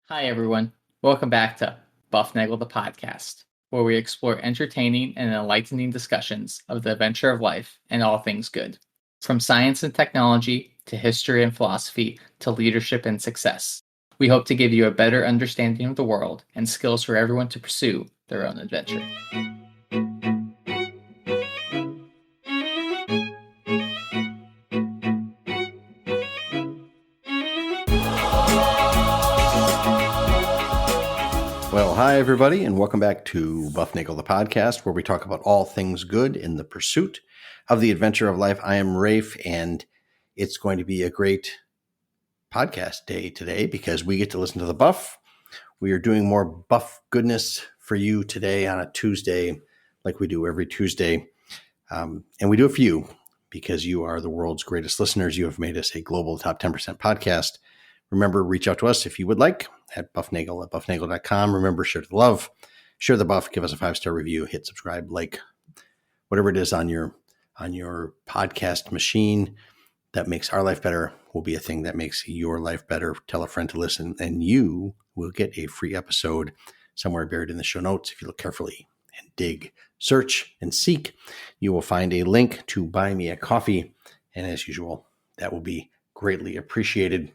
Hi, everyone. Welcome back to Bufnagle the podcast, where we explore entertaining and enlightening discussions of the adventure of life and all things good. From science and technology to history and philosophy to leadership and success. We hope to give you a better understanding of the world and skills for everyone to pursue their own adventure. Well, hi, everybody, and welcome back to Bufnagle, the podcast, where we talk about all things good in the pursuit of the adventure of life. I am Rafe, and it's going to be a great podcast day today because we get to listen to the Buff. We are doing more Buff goodness for you today on a Tuesday, like we do every Tuesday. And we do it for you because you are the world's greatest listeners. You have made us a global top 10% podcast. Remember, reach out to us if you would like at bufnagle@bufnagle.com. Remember, share the love, share the buff, give us a 5-star review, hit subscribe, like, whatever it is on your podcast machine that makes our life better will be a thing that makes your life better. Tell a friend to listen, and you will get a free episode somewhere buried in the show notes. If you look carefully and dig, search, and seek, you will find a link to buy me a coffee. And as usual, that will be greatly appreciated.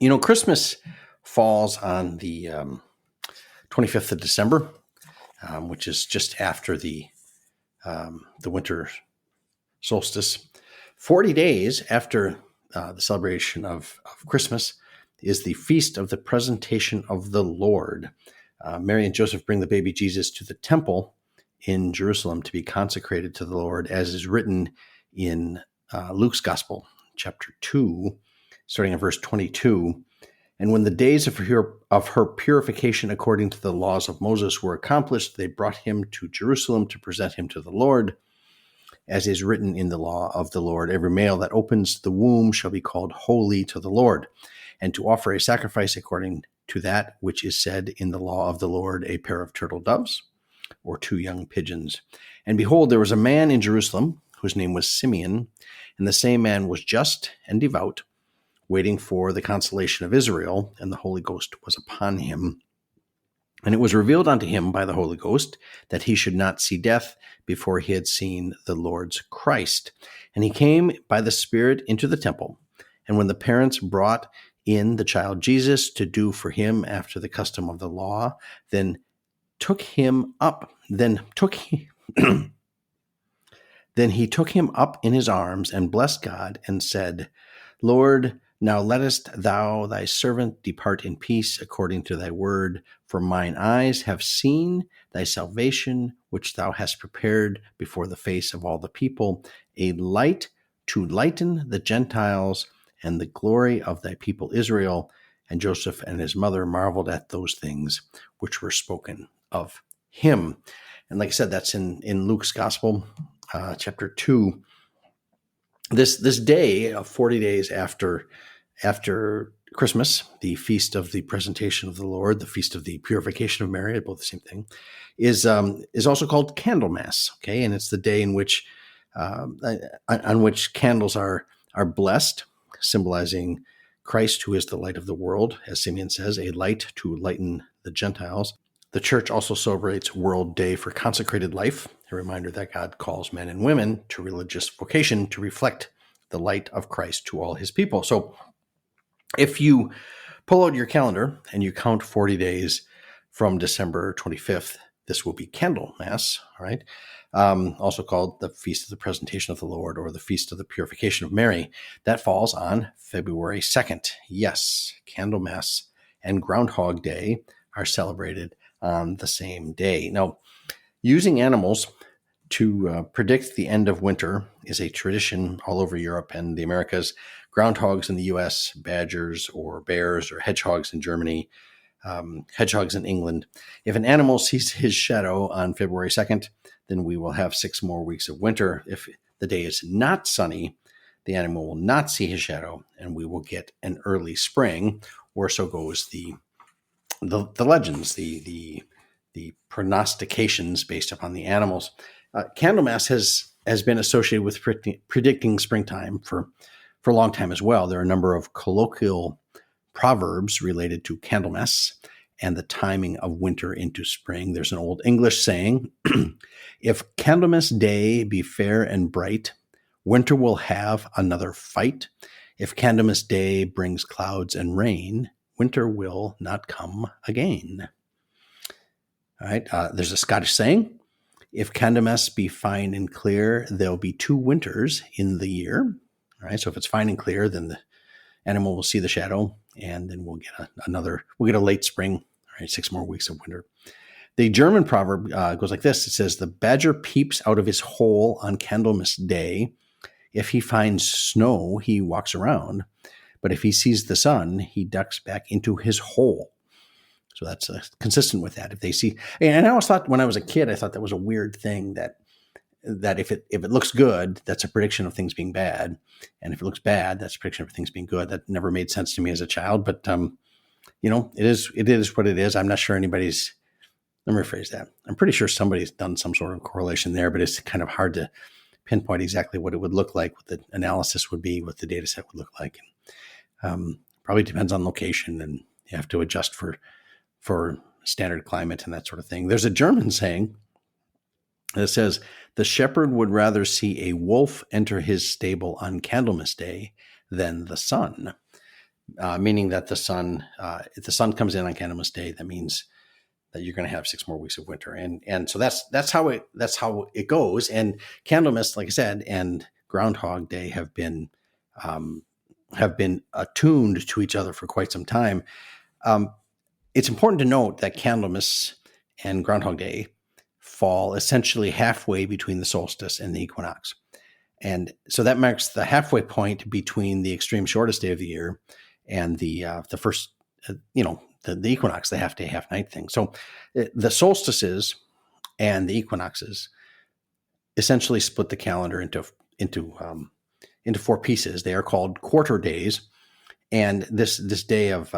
You know, Christmas falls on the 25th of December, which is just after the winter solstice. 40 days after the celebration of Christmas is the Feast of the Presentation of the Lord. Mary and Joseph bring the baby Jesus to the temple in Jerusalem to be consecrated to the Lord, as is written in Luke's Gospel, chapter 2, starting at verse 22. And when the days of her purification according to the laws of Moses were accomplished, they brought him to Jerusalem to present him to the Lord. As is written in the law of the Lord, every male that opens the womb shall be called holy to the Lord, and to offer a sacrifice according to that which is said in the law of the Lord, a pair of turtle doves or 2 young pigeons. And behold, there was a man in Jerusalem whose name was Simeon, and the same man was just and devout, waiting for the consolation of Israel, and the Holy Ghost was upon him. And it was revealed unto him by the Holy Ghost that he should not see death before he had seen the Lord's Christ. And he came by the Spirit into the temple. And when the parents brought in the child Jesus to do for him after the custom of the law, then he took him up in his arms and blessed God and said, Lord, now lettest thou thy servant depart in peace according to thy word, for mine eyes have seen thy salvation, which thou hast prepared before the face of all the people, a light to lighten the Gentiles and the glory of thy people Israel. And Joseph and his mother marveled at those things which were spoken of him. And like I said, that's in Luke's Gospel, chapter 2. This day of 40 days after Christmas, the Feast of the Presentation of the Lord, the Feast of the Purification of Mary, both the same thing, is also called Candlemas. Okay, and it's the day in which on which candles are blessed, symbolizing Christ, who is the light of the world, as Simeon says, a light to lighten the Gentiles. The church also celebrates World Day for Consecrated Life, a reminder that God calls men and women to religious vocation to reflect the light of Christ to all his people. So if you pull out your calendar and you count 40 days from December 25th, this will be Candlemas, all right? Also called the Feast of the Presentation of the Lord or the Feast of the Purification of Mary. That falls on February 2nd. Yes, Candlemas and Groundhog Day are celebrated on the same day. Now, using animals to predict the end of winter is a tradition all over Europe and the Americas. Groundhogs in the U.S., badgers or bears or hedgehogs in Germany, hedgehogs in England. If an animal sees his shadow on February 2nd, then we will have 6 more weeks of winter. If the day is not sunny, the animal will not see his shadow, and we will get an early spring, or so goes the legends, the prognostications based upon the animals. Candlemas has been associated with predicting springtime for a long time as well. There are a number of colloquial proverbs related to Candlemas and the timing of winter into spring. There's an old English saying, if Candlemas day be fair and bright, winter will have another fight. If Candlemas day brings clouds and rain, winter will not come again. All right. There's a Scottish saying, if Candlemas be fine and clear, there'll be 2 winters in the year. All right. So if it's fine and clear, then the animal will see the shadow, and then we'll get a late spring. All right. 6 more weeks of winter. The German proverb goes like this. It says, the badger peeps out of his hole on Candlemas day. If he finds snow, he walks around. But if he sees the sun, he ducks back into his hole. So that's consistent with that. If they see, and I always thought when I was a kid, I thought that was a weird thing that if it looks good, that's a prediction of things being bad, and if it looks bad, that's a prediction of things being good. That never made sense to me as a child, but it is what it is. I'm not sure anybody's. Let me rephrase that. I'm pretty sure somebody's done some sort of correlation there, but it's kind of hard to pinpoint exactly what it would look like, what the analysis would be, what the data set would look like. Probably depends on location, and you have to adjust for standard climate and that sort of thing. There's a German saying that says, the shepherd would rather see a wolf enter his stable on Candlemas Day than the sun, meaning that the sun, if the sun comes in on Candlemas Day, that means that you're going to have 6 more weeks of winter. And so that's how it goes. And Candlemas, like I said, and Groundhog Day have been attuned to each other for quite some time. It's important to note that Candlemas and Groundhog Day fall essentially halfway between the solstice and the equinox. And so that marks the halfway point between the extreme shortest day of the year and the first, the equinox, the half day, half night thing. So the solstices and the equinoxes essentially split the calendar into 4 pieces. They are called quarter days. And this day of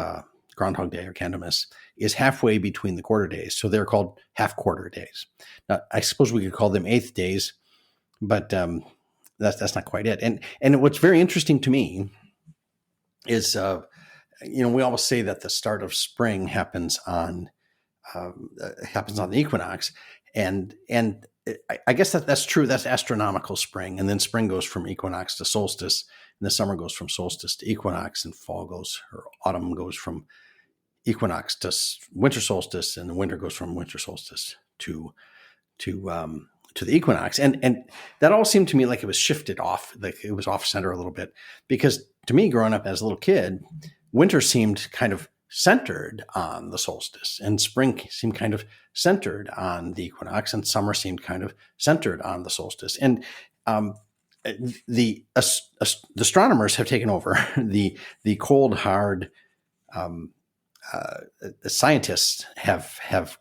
Groundhog Day or Candlemas is halfway between the quarter days. So they're called half quarter days. Now, I suppose we could call them 8th days, but that's not quite it. And what's very interesting to me is, we always say that the start of spring happens on the equinox. And I guess that's true. That's astronomical spring. And then spring goes from equinox to solstice, and the summer goes from solstice to equinox, and autumn goes from equinox to winter solstice, and the winter goes from winter solstice to the equinox. And that all seemed to me like it was shifted off, like it was off center a little bit, because to me, growing up as a little kid, winter seemed kind of centered on the solstice, and spring seemed kind of centered on the equinox, and summer seemed kind of centered on the solstice. And the astronomers have taken over. The cold, hard scientists have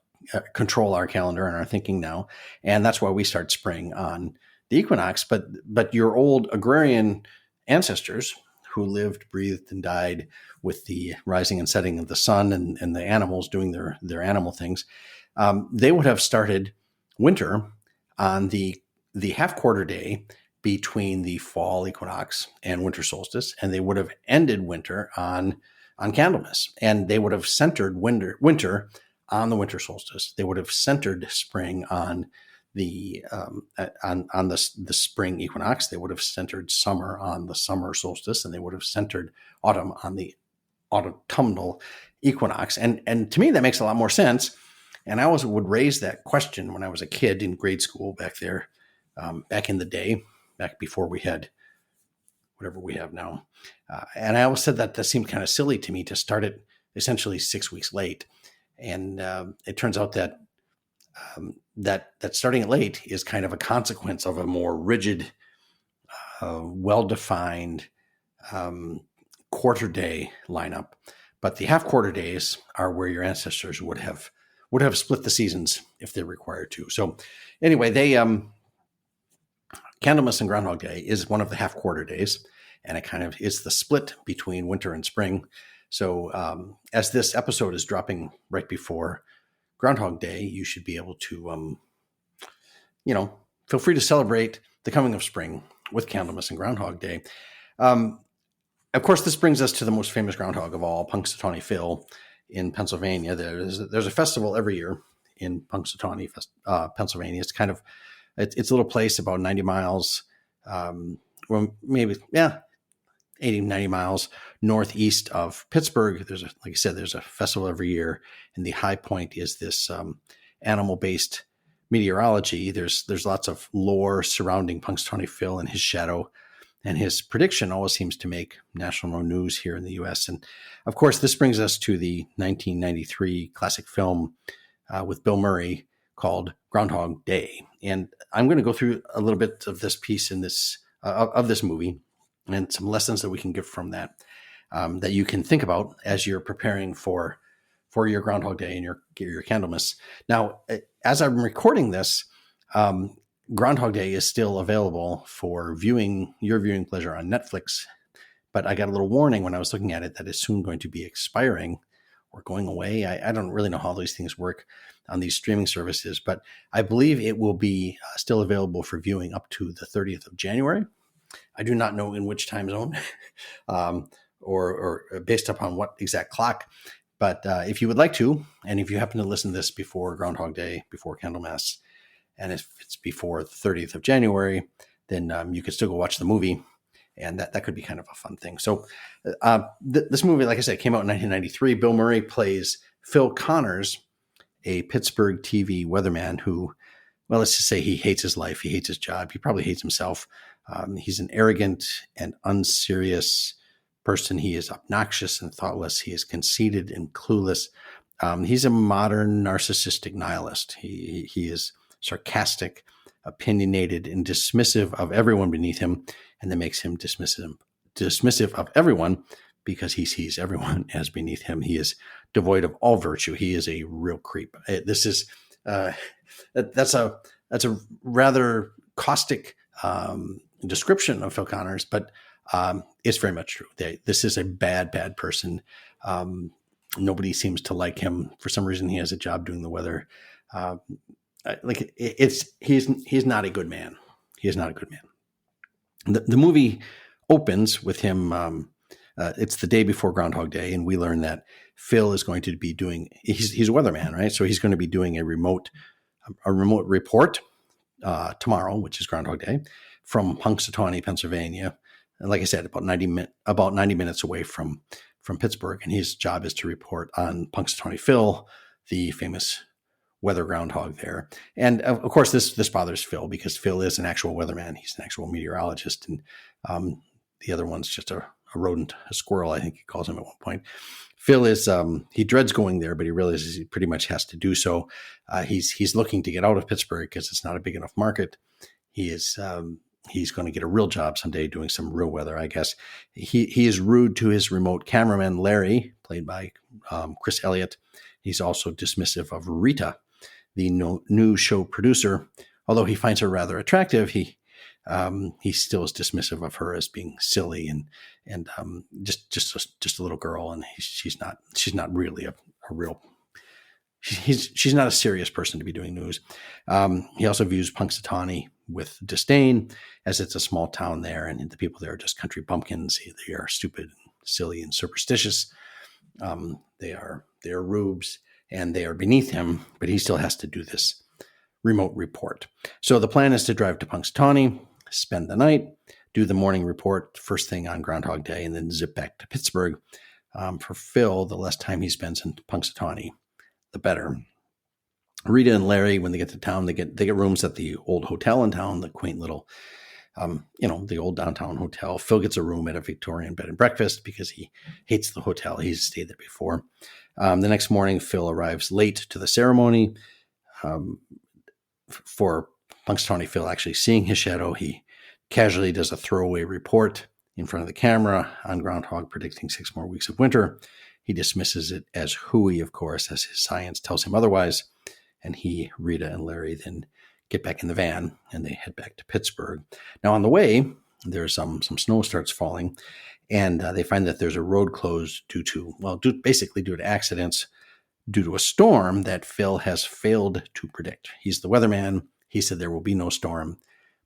control our calendar and our thinking now, and that's why we start spring on the equinox. But your old agrarian ancestors who lived, breathed, and died with the rising and setting of the sun and the animals doing their animal things, they would have started winter on the half quarter day between the fall equinox and winter solstice, and they would have ended winter on Candlemas, and they would have centered winter on the winter solstice. They would have centered spring on the spring equinox. They would have centered summer on the summer solstice, and they would have centered autumn on the autumnal equinox. And to me, that makes a lot more sense. And I always would raise that question when I was a kid in grade school back there, back in the day, back before we had whatever we have now. And I always said that seemed kind of silly to me to start it essentially 6 weeks late. And it turns out that starting it late is kind of a consequence of a more rigid, well-defined quarter day lineup. But the half quarter days are where your ancestors would have split the seasons if they're required to. So anyway, Candlemas and Groundhog Day is one of the half quarter days, and it kind of is the split between winter and spring. So as this episode is dropping right before Groundhog Day, you should be able to, feel free to celebrate the coming of spring with Candlemas and Groundhog Day. Of course, this brings us to the most famous groundhog of all, Punxsutawney Phil in Pennsylvania. There's a festival every year in Punxsutawney, Pennsylvania. It's a little place about 90 miles, well, maybe, 80, 90 miles northeast of Pittsburgh. Like I said, there's a festival every year, and the high point is this animal-based meteorology. There's lots of lore surrounding Punxsutawney Phil and his shadow, and his prediction always seems to make national news here in the U.S. And of course, this brings us to the 1993 classic film with Bill Murray called Groundhog Day. And I'm going to go through a little bit of this piece in this of this movie and some lessons that we can get from that that you can think about as you're preparing for your Groundhog Day and your Candlemas. Now, as I'm recording this, Groundhog Day is still available for your viewing pleasure on Netflix, but I got a little warning when I was looking at it that it's soon going to be expiring or going away. I don't really know how these things work on these streaming services, but I believe it will be still available for viewing up to the 30th of January. I do not know in which time zone or based upon what exact clock, but if you would like to, and if you happen to listen to this before Groundhog Day, before Candlemas, and if it's before the 30th of January, then you could still go watch the movie, and that could be kind of a fun thing. So this movie, like I said, came out in 1993. Bill Murray plays Phil Connors, a Pittsburgh TV weatherman who, well, let's just say he hates his life. He hates his job. He probably hates himself. He's an arrogant and unserious person. He is obnoxious and thoughtless. He is conceited and clueless. He's a modern narcissistic nihilist. He is sarcastic, opinionated, and dismissive of everyone beneath him, and that makes him dismissive of everyone because he sees everyone as beneath him. He is devoid of all virtue. He is a real creep. This is that's a rather caustic description of Phil Connors, but it's very much true. This is a bad person. Nobody seems to like him. For some reason, he has a job doing the weather. He's not a good man. He is not a good man. The movie opens with him. It's the day before Groundhog Day, and we learn that Phil is going to be he's a weatherman, right? So he's going to be doing a remote report tomorrow, which is Groundhog Day, from Punxsutawney, Pennsylvania. And like I said, about 90 minutes away from Pittsburgh, and his job is to report on Punxsutawney Phil, the famous weather groundhog there. And of course, this bothers Phil because Phil is an actual weatherman. He's an actual meteorologist, and the other one's just a rodent, a squirrel, I think he calls him at one point. Phil is he dreads going there, but he realizes he pretty much has to do so. He's looking to get out of Pittsburgh because it's not a big enough market. He's going to get a real job someday doing some real weather, I guess. He is rude to his remote cameraman, Larry, played by Chris Elliott. He's also dismissive of Rita, the new show producer. Although he finds her rather attractive, he still is dismissive of her as being silly and just a little girl, and she's not really a real. She's not a serious person to be doing news. He also views Punxsutawney with disdain, as it's a small town there, and the people there are just country bumpkins. They are stupid, silly, and superstitious. They are rubes, and they are beneath him, but he still has to do this remote report. So the plan is to drive to Punxsutawney, spend the night, do the morning report first thing on Groundhog Day, and then zip back to Pittsburgh. For Phil, the less time he spends in Punxsutawney, the better. Rita and Larry, when they get to town, they get rooms at the old hotel in town, the quaint little, the old downtown hotel. Phil gets a room at a Victorian bed and breakfast because he hates the hotel. He's stayed there before. The next morning, Phil arrives late to the ceremony. For Punxsutawney Phil actually seeing his shadow, he casually does a throwaway report in front of the camera on Groundhog, predicting 6 more weeks of winter. He dismisses it as hooey, of course, as his science tells him otherwise. And Rita, and Larry then get back in the van and they head back to Pittsburgh. Now, on the way, there's some snow starts falling, and they find that there's a road closed due to accidents, due to a storm that Phil has failed to predict. He's the weatherman. He said there will be no storm,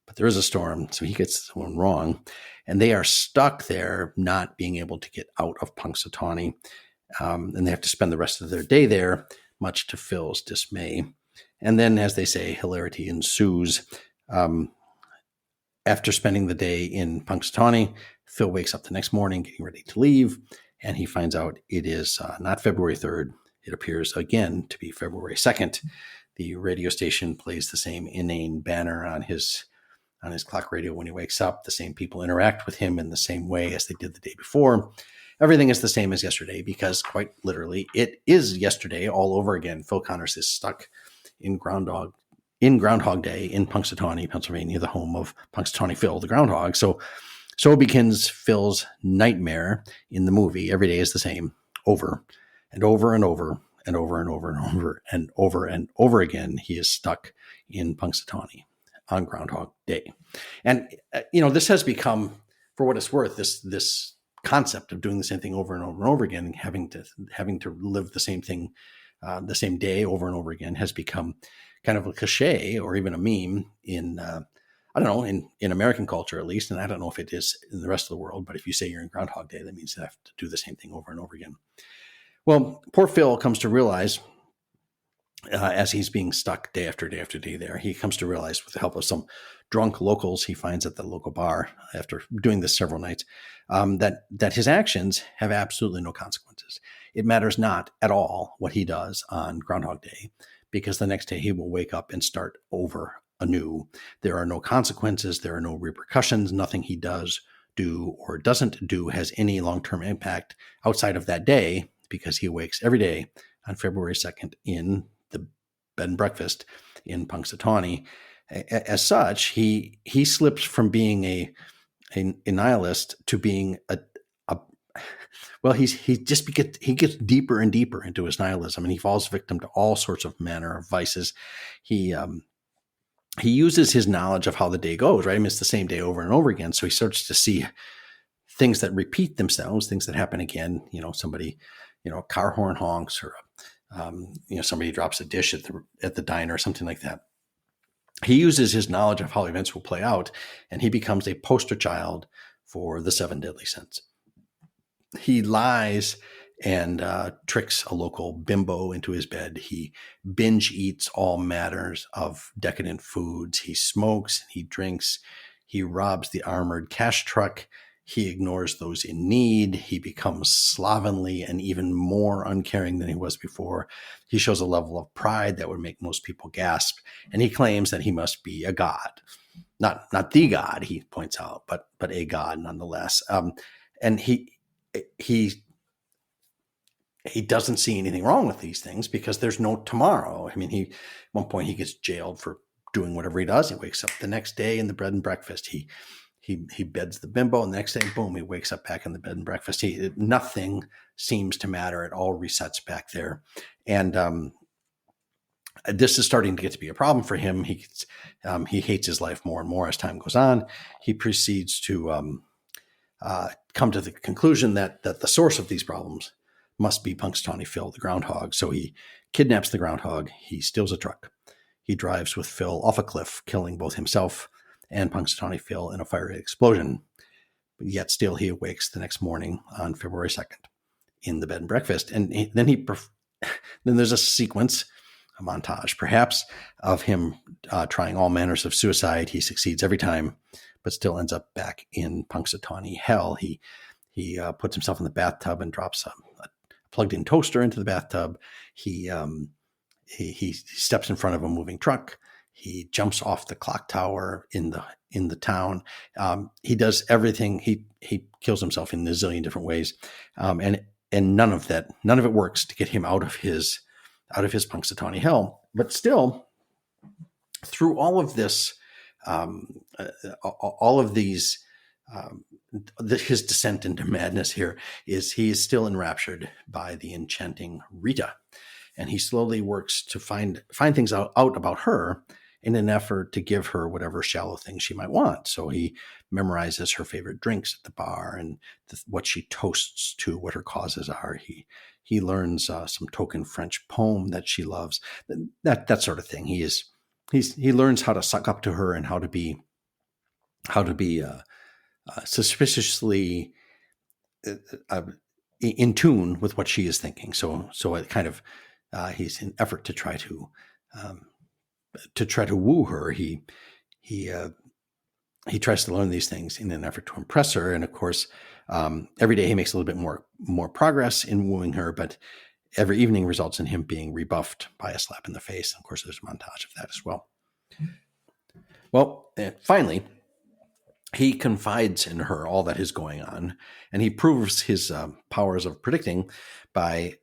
but there is a storm, so he gets one wrong, and they are stuck there, not being able to get out of Punxsutawney, and they have to spend the rest of their day there, much to Phil's dismay. And then, as they say, hilarity ensues. After spending the day in Punxsutawney, Phil wakes up the next morning getting ready to leave, and he finds out it is not February 3rd. It appears again to be February 2nd. The radio station plays the same inane banner on his clock radio when he wakes up. The same people interact with him in the same way as they did the day before. Everything is the same as yesterday because, quite literally, it is yesterday all over again. Phil Connors is stuck in Groundhog Day in Punxsutawney, Pennsylvania, the home of Punxsutawney Phil, the Groundhog. So begins Phil's nightmare in the movie. Every day is the same, over and over and over and over and over and over and over and over again. He is stuck in Punxsutawney on Groundhog Day. And, this has become, for what it's worth, this concept of doing the same thing over and over and over again, having to live the same thing, the same day over and over again, has become kind of a cliche or even a meme in, in American culture at least. And I don't know if it is in the rest of the world, but if you say you're in Groundhog Day, that means you have to do the same thing over and over again. Well, poor Phil comes to realize, as he's being stuck day after day after day there, he comes to realize, with the help of some drunk locals he finds at the local bar after doing this several nights, that his actions have absolutely no consequences. It matters not at all what he does on Groundhog Day, because the next day he will wake up and start over anew. There are no consequences. There are no repercussions. Nothing he does, do, or doesn't do has any long-term impact outside of that day, because he wakes every day on February 2nd in the bed and breakfast in Punxsutawney. As such, he slips from being a nihilist to being he gets deeper and deeper into his nihilism, and he falls victim to all sorts of manner of vices. He uses his knowledge of how the day goes, right? I mean, it's the same day over and over again. So he starts to see things that repeat themselves, things that happen again. Somebody, a car horn honks, or somebody drops a dish at the diner or something like that. He uses his knowledge of how events will play out, and he becomes a poster child for the 7 deadly sins. He lies and tricks a local bimbo into his bed. He binge eats all matters of decadent foods. He smokes, he drinks, he robs the armored cash truck. He ignores those in need. He becomes slovenly and even more uncaring than he was before. He shows a level of pride that would make most people gasp. And he claims that he must be a god. Not the god, he points out, but a god nonetheless. And he doesn't see anything wrong with these things because there's no tomorrow. I mean, at one point he gets jailed for doing whatever he does. He wakes up the next day in the bed and breakfast. He beds the bimbo, and the next day, boom, he wakes up back in the bed and breakfast. Nothing seems to matter. It all resets back there. And this is starting to get to be a problem for him. He hates his life more and more as time goes on. He proceeds to come to the conclusion that the source of these problems must be Punxsutawney Phil, the Groundhog. So he kidnaps the Groundhog. He steals a truck. He drives with Phil off a cliff, killing both himself and Punxsutawney Phil in a fiery explosion. But yet still he awakes the next morning on February 2nd in the bed and breakfast. And then there's a sequence, a montage perhaps, of him trying all manners of suicide. He succeeds every time, but still ends up back in Punxsutawney hell. He puts himself in the bathtub and drops a plugged-in toaster into the bathtub. He steps in front of a moving truck. He jumps off the clock tower in the town. He does everything. He kills himself in a zillion different ways, and none of it works to get him out of his Punxsutawney hell. But still, through all of this, all of these, his descent into madness here he is still enraptured by the enchanting Rita, and he slowly works to find things out about her in an effort to give her whatever shallow things she might want. So he memorizes her favorite drinks at the bar and what she toasts to, what her causes are. He learns some token French poem that she loves, that sort of thing. He learns how to suck up to her and how to be how to be suspiciously uh, in tune with what she is thinking. So it kind of he's in effort um, to try to woo her. He he tries to learn these things in an effort to impress her, and of course, every day he makes a little bit more progress in wooing her, but every evening results in him being rebuffed by a slap in the face. And of course, there's a montage of that as well. Well, finally, he confides in her all that is going on, and he proves his powers of predicting by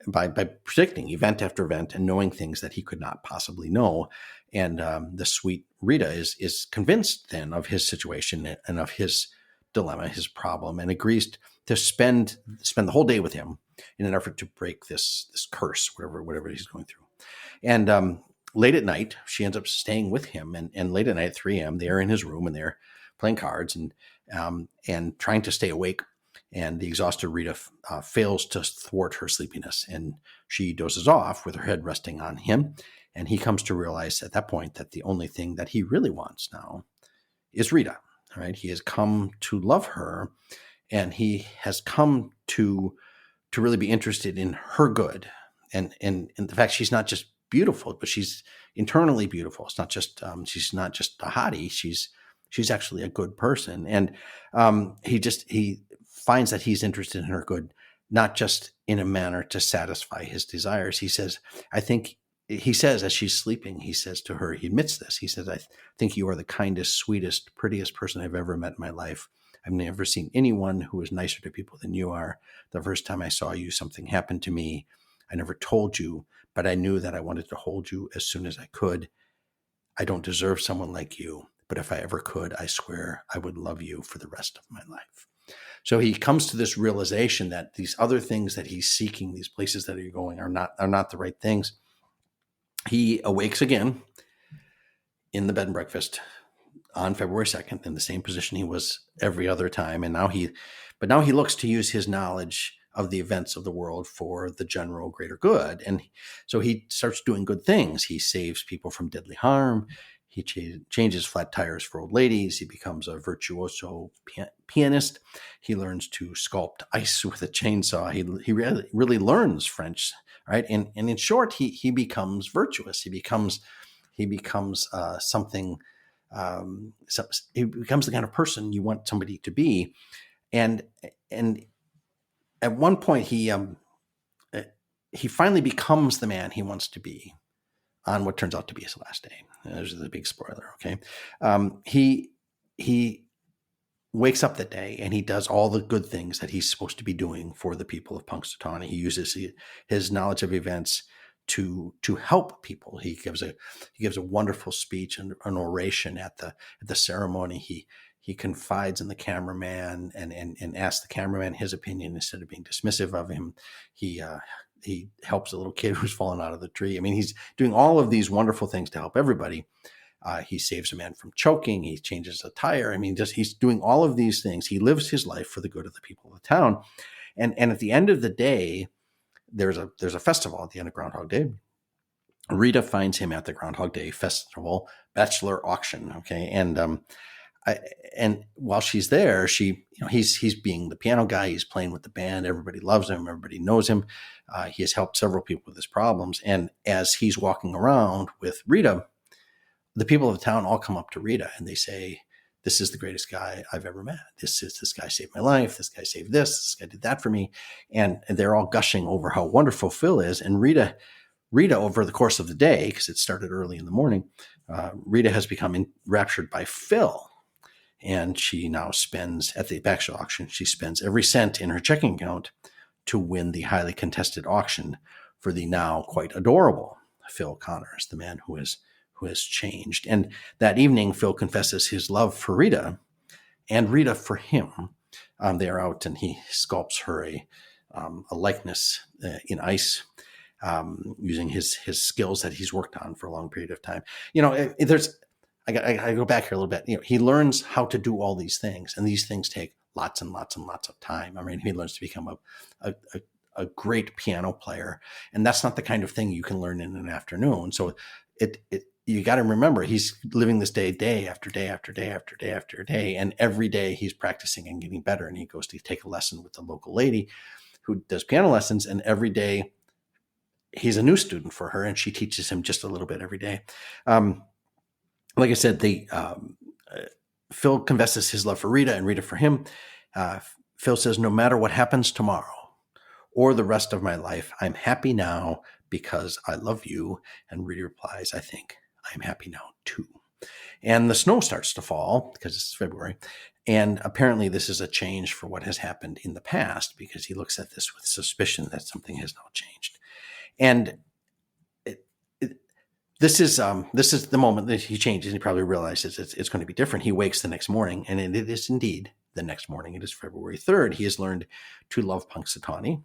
predicting event after event and knowing things that he could not possibly know. And the sweet Rita is convinced then of his situation and of his dilemma, his problem, and agrees to spend the whole day with him in an effort to break this curse, whatever he's going through. And late at night, she ends up staying with him. And late at night at 3 a.m., they're in his room and they're playing cards and trying to stay awake. And the exhausted Rita fails to thwart her sleepiness, and she dozes off with her head resting on him. And he comes to realize at that point that the only thing that he really wants now is Rita. Right? He has come to love her, and he has come to really be interested in her good, and the fact she's not just beautiful, but she's internally beautiful. It's not just she's not just a hottie. She's actually a good person, and he finds that he's interested in her good, not just in a manner to satisfy his desires. He says, as she's sleeping, he says to her, he admits this. He says, I think you are the kindest, sweetest, prettiest person I've ever met in my life. I've never seen anyone who is nicer to people than you are. The first time I saw you, something happened to me. I never told you, but I knew that I wanted to hold you as soon as I could. I don't deserve someone like you, but if I ever could, I swear I would love you for the rest of my life. So he comes to this realization that these other things that he's seeking, these places that are going, are not the right things. He awakes again in the bed and breakfast on February 2nd in the same position he was every other time. And now he looks to use his knowledge of the events of the world for the general greater good. And so he starts doing good things. He saves people from deadly harm. He changes flat tires for old ladies. He becomes a virtuoso pianist. He learns to sculpt ice with a chainsaw. He really learns French, right? And in short, he becomes virtuous. He becomes something. He becomes the kind of person you want somebody to be. And at one point, he finally becomes the man he wants to be on what turns out to be his last day. There's the big spoiler. Okay. He wakes up that day and he does all the good things that he's supposed to be doing for the people of Punxsutawney. He uses his knowledge of events to help people. He gives a wonderful speech and an oration at the ceremony. He confides in the cameraman and asks the cameraman his opinion instead of being dismissive of him. He helps a little kid who's fallen out of the tree. I mean, he's doing all of these wonderful things to help everybody. He saves a man from choking. He changes a tire. I mean, he's doing all of these things. He lives his life for the good of the people of the town. And at the end of the day, there's a festival at the end of Groundhog Day. Rita finds him at the Groundhog Day festival bachelor auction. Okay, and while she's there, he's being the piano guy. He's playing with the band. Everybody loves him. Everybody knows him. He has helped several people with his problems. And as he's walking around with Rita, the people of the town all come up to Rita and they say, "This is the greatest guy I've ever met. This guy saved my life. This guy saved this. This guy did that for me." And they're all gushing over how wonderful Phil is. And Rita, over the course of the day, because it started early in the morning, Rita has become enraptured by Phil. And she now spends, at the bachelor auction, she spends every cent in her checking account to win the highly contested auction for the now quite adorable Phil Connors, the man who has changed. And that evening, Phil confesses his love for Rita and Rita for him. They are out and he sculpts her a likeness in ice, using his skills that he's worked on for a long period of time. I go back here a little bit. He learns how to do all these things, and these things take lots and lots and lots of time. I mean, he learns to become a great piano player, and that's not the kind of thing you can learn in an afternoon. So you got to remember, he's living this day after day after day after day after day. And every day he's practicing and getting better. And he goes to take a lesson with the local lady who does piano lessons. And every day he's a new student for her, and she teaches him just a little bit every day. Like I said, Phil confesses his love for Rita and Rita for him. Phil says, no matter what happens tomorrow or the rest of my life, I'm happy now because I love you. And Rita replies, I think I'm happy now too. And the snow starts to fall because it's February. And apparently this is a change for what has happened in the past, because he looks at this with suspicion that something has now changed. And this is the moment that he changes. And he probably realizes it's going to be different. He wakes the next morning, and it is indeed the next morning. It is February 3rd. He has learned to love Punxsutawney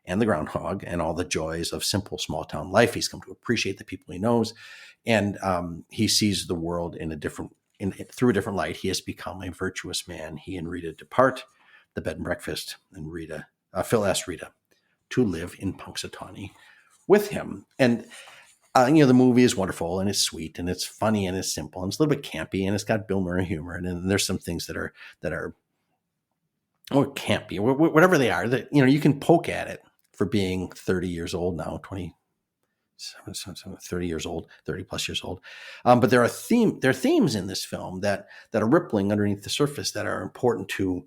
and the Groundhog and all the joys of simple small town life. He's come to appreciate the people he knows, and he sees the world through a different light. He has become a virtuous man. He and Rita depart the bed and breakfast, and Phil asks Rita to live in Punxsutawney with him. And the movie is wonderful, and it's sweet, and it's funny, and it's simple, and it's a little bit campy, and it's got Bill Murray humor, and then there's some things that are or campy, or whatever they are, that you can poke at it for being 30 years old now, 30 years old, 30 plus years old. But there are themes in this film that are rippling underneath the surface that are important to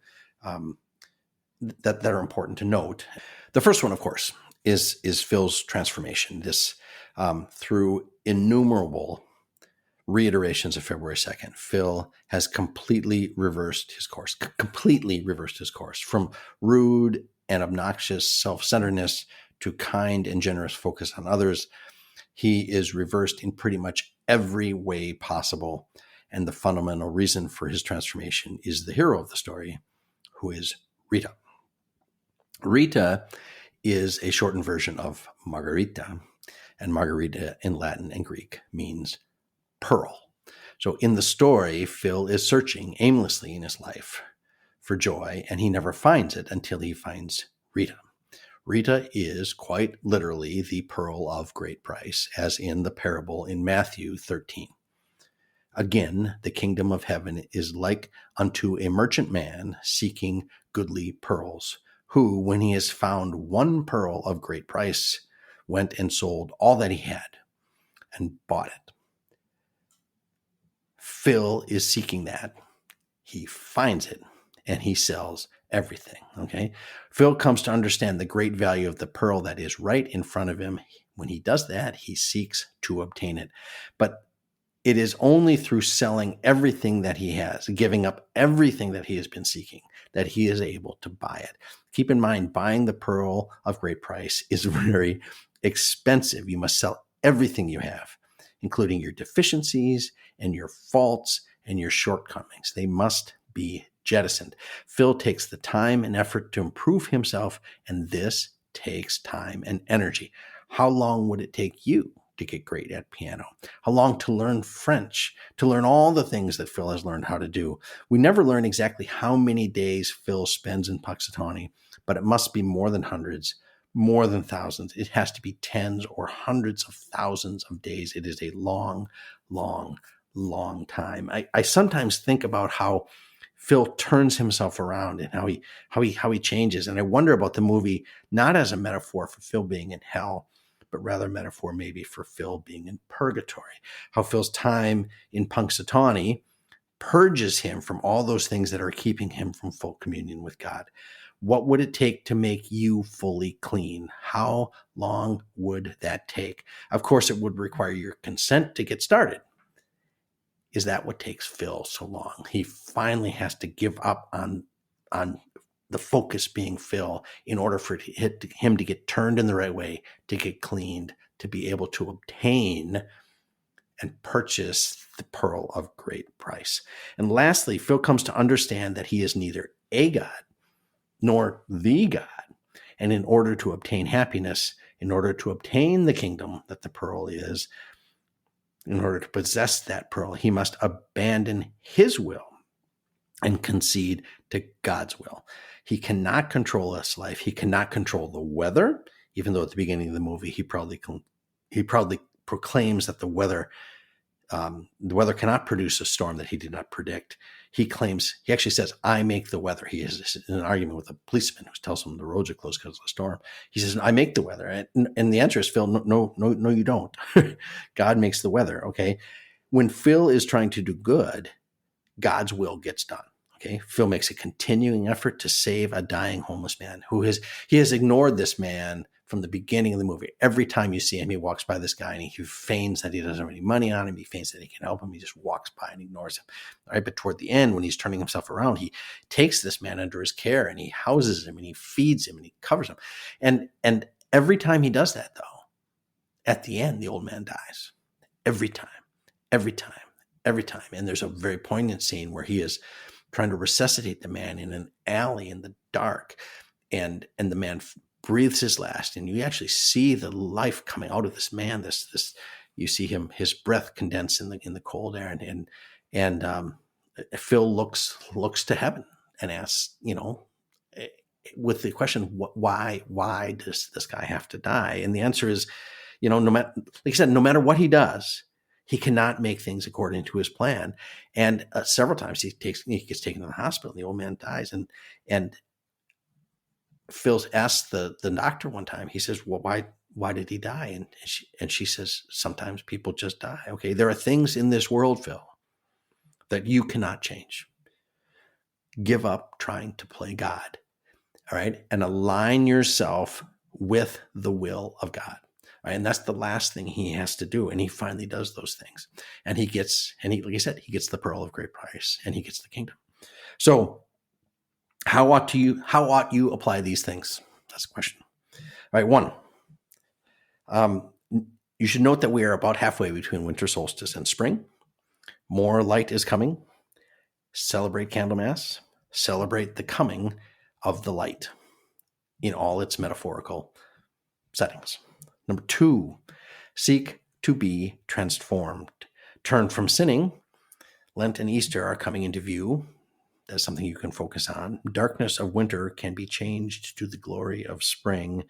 that are important to note. The first one, of course, is Phil's transformation. This through innumerable reiterations of February 2nd, Phil has completely reversed his course from rude and obnoxious self-centeredness to kind and generous focus on others. He is reversed in pretty much every way possible. And the fundamental reason for his transformation is the hero of the story, who is Rita. Rita is a shortened version of Margarita, and Margarita in Latin and Greek means pearl. So in the story, Phil is searching aimlessly in his life for joy, and he never finds it until he finds Rita. Rita is quite literally the pearl of great price, as in the parable in Matthew 13. Again, the kingdom of heaven is like unto a merchant man seeking goodly pearls, who, when he has found one pearl of great price, went and sold all that he had and bought it. Phil is seeking that. He finds it, and he sells everything. Okay. Phil comes to understand the great value of the pearl that is right in front of him. When he does that, he seeks to obtain it. But it is only through selling everything that he has, giving up everything that he has been seeking, that he is able to buy it. Keep in mind, buying the pearl of great price is very expensive. You must sell everything you have, including your deficiencies and your faults and your shortcomings. They must be jettisoned. Phil takes the time and effort to improve himself, and this takes time and energy. How long would it take you to get great at piano? How long to learn French, to learn all the things that Phil has learned how to do? We never learn exactly how many days Phil spends in Punxsutawney, but it must be more than hundreds, more than thousands. It has to be tens or hundreds of thousands of days. It is a long, long, long time. I sometimes think about how Phil turns himself around and how he changes. And I wonder about the movie, not as a metaphor for Phil being in hell, but rather a metaphor maybe for Phil being in purgatory. How Phil's time in Punxsutawney purges him from all those things that are keeping him from full communion with God. What would it take to make you fully clean? How long would that take? Of course, it would require your consent to get started. Is that what takes Phil so long? He finally has to give up on the focus being Phil in order for him to get turned in the right way, to get cleaned, to be able to obtain and purchase the pearl of great price. And lastly, Phil comes to understand that he is neither a God nor the God. And in order to obtain happiness, in order to obtain the kingdom that the pearl is, in order to possess that pearl, he must abandon his will and concede to God's will. He cannot control his life. He cannot control the weather, even though at the beginning of the movie, he proudly proclaims that the weather The weather cannot produce a storm that he did not predict. He actually says, I make the weather. He is in an argument with a policeman who tells him the roads are closed because of the storm. He says, I make the weather. And the answer is, Phil, no, you don't. God makes the weather. Okay. When Phil is trying to do good, God's will gets done. Okay. Phil makes a continuing effort to save a dying homeless man he has ignored this man from the beginning of the movie. Every time you see him, he walks by this guy and he feigns that he doesn't have any money on him. He feigns that he can help him. He just walks by and ignores him. All right. But toward the end, when he's turning himself around, he takes this man under his care and he houses him and he feeds him and he covers him. And every time he does that, though, at the end, the old man dies. Every time. And there's a very poignant scene where he is trying to resuscitate the man in an alley in the dark. And the man breathes his last, and you actually see the life coming out of this man. This you see his breath condense in the cold air, and Phil looks to heaven and asks, with the question, why does this guy have to die? And the answer is, no matter, like I said, no matter what he does, he cannot make things according to his plan. And several times he gets taken to the hospital, and the old man dies, and Phil asked the doctor one time, he says, well, why did he die? And she says, sometimes people just die. Okay. There are things in this world, Phil, that you cannot change. Give up trying to play God. All right. And align yourself with the will of God. Right? And that's the last thing he has to do. And he finally does those things. And like I said, he gets the pearl of great price and he gets the kingdom. So how ought you apply these things? That's the question. All right. 1, you should note that we are about halfway between winter solstice and spring. More light is coming. Celebrate Candlemas. Celebrate the coming of the light in all its metaphorical settings. Number 2, seek to be transformed. Turn from sinning. Lent and Easter are coming into view. That's something you can focus on. Darkness of winter can be changed to the glory of spring.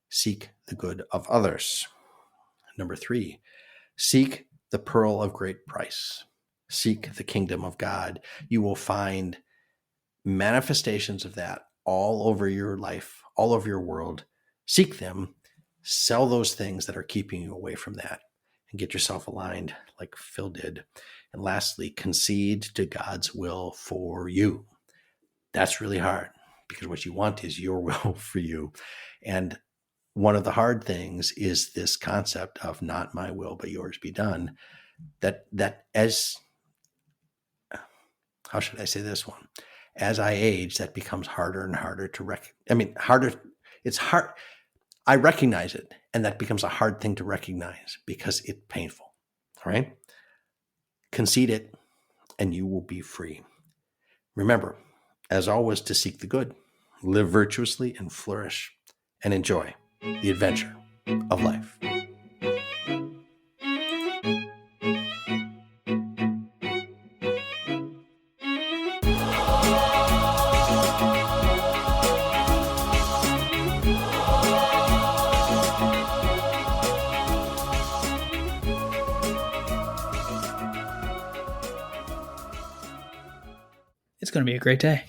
Seek the good of others. Number 3, seek the pearl of great price. Seek the kingdom of God. You will find manifestations of that all over your life, all over your world. Seek them. Sell those things that are keeping you away from that and get yourself aligned like Phil did. And lastly, concede to God's will for you. That's really hard because what you want is your will for you. And one of the hard things is this concept of not my will, but yours be done. That as, how should I say this one? As I age, that becomes harder and harder to it's hard. I recognize it, and that becomes a hard thing to recognize because it's painful. All right? Concede it, and you will be free. Remember, as always, to seek the good, live virtuously, and flourish, and enjoy the adventure of life. It's going to be a great day.